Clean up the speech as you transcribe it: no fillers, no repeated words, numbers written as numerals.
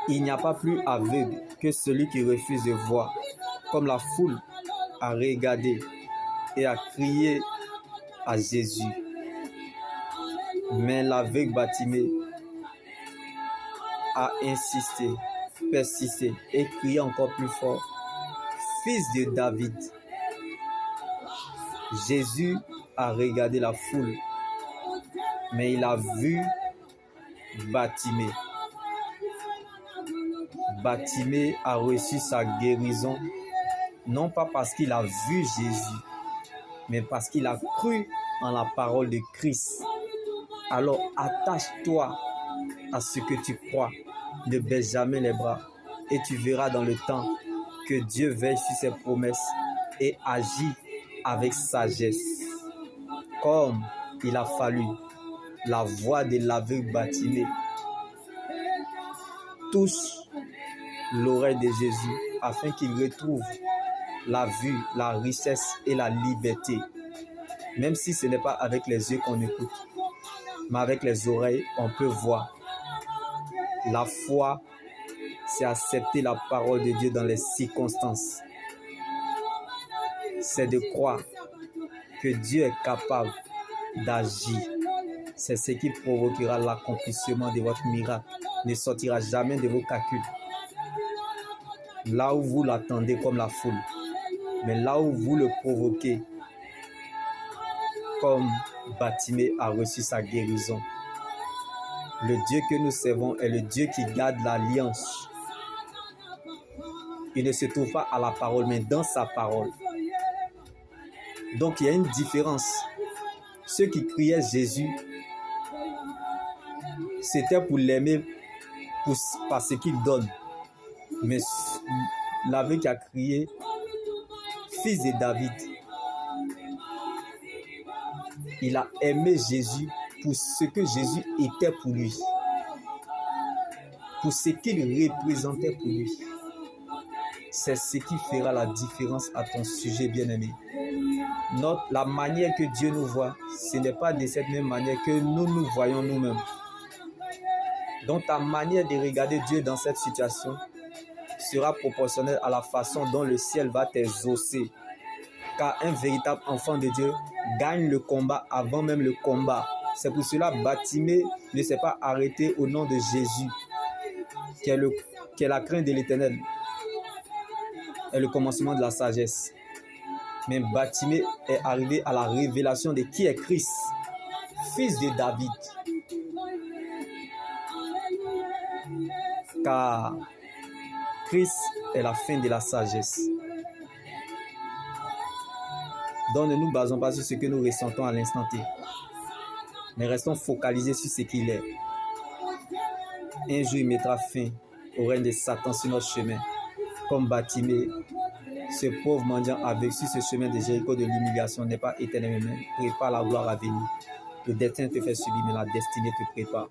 Il n'y a pas plus aveugle que celui qui refuse de voir, comme la foule a regardé et a crié à Jésus. Mais l'aveugle Bartimée a insisté, persisté et crié encore plus fort, Fils de David. Jésus a regardé la foule, mais il a vu Bartimée. Bartimée a reçu sa guérison, non pas parce qu'il a vu Jésus, mais parce qu'il a cru en la parole de Christ. Alors attache-toi à ce que tu crois, ne baisse jamais les bras, et tu verras dans le temps que Dieu veille sur ses promesses et agit avec sagesse. Comme il a fallu la voix de l'aveugle Bartimée touche l'oreille de Jésus afin qu'il retrouve la vue, la richesse et la liberté. Même si ce n'est pas avec les yeux qu'on écoute, mais avec les oreilles, on peut voir. La foi, c'est accepter la parole de Dieu dans les circonstances. C'est de croire que Dieu est capable d'agir. C'est ce qui provoquera l'accomplissement de votre miracle. Ne sortira jamais de vos calculs. Là où vous l'attendez comme la foule, mais là où vous le provoquez, comme Bartimée a reçu sa guérison. Le Dieu que nous servons est le Dieu qui garde l'alliance. Il ne se trouve pas à la parole, mais dans sa parole. Donc il y a une différence. Ceux qui criaient Jésus, c'était pour l'aimer par ce qu'il donne. Mais l'aveugle qui a crié, Fils de David, il a aimé Jésus pour ce que Jésus était pour lui, pour ce qu'il représentait pour lui. C'est ce qui fera la différence à ton sujet, bien-aimé. La manière que Dieu nous voit, ce n'est pas de cette même manière que nous nous voyons nous-mêmes. Donc ta manière de regarder Dieu dans cette situation sera proportionnelle à la façon dont le ciel va t'exaucer. Car un véritable enfant de Dieu gagne le combat avant même le combat. C'est pour cela que Bartimée ne s'est pas arrêté au nom de Jésus, qui est la crainte de l'Éternel et le commencement de la sagesse. Mais Bartimée est arrivé à la révélation de qui est Christ, fils de David. Car Christ est la fin de la sagesse. Donc ne nous basons pas sur ce que nous ressentons à l'instant T, mais restons focalisés sur ce qu'il est. Un jour, il mettra fin au règne de Satan sur notre chemin. Comme Bartimée, ce pauvre mendiant avec sur ce chemin de Jéricho de l'humiliation n'est pas éternellement. Prépare la gloire à venir. Le destin te fait subir, mais la destinée te prépare.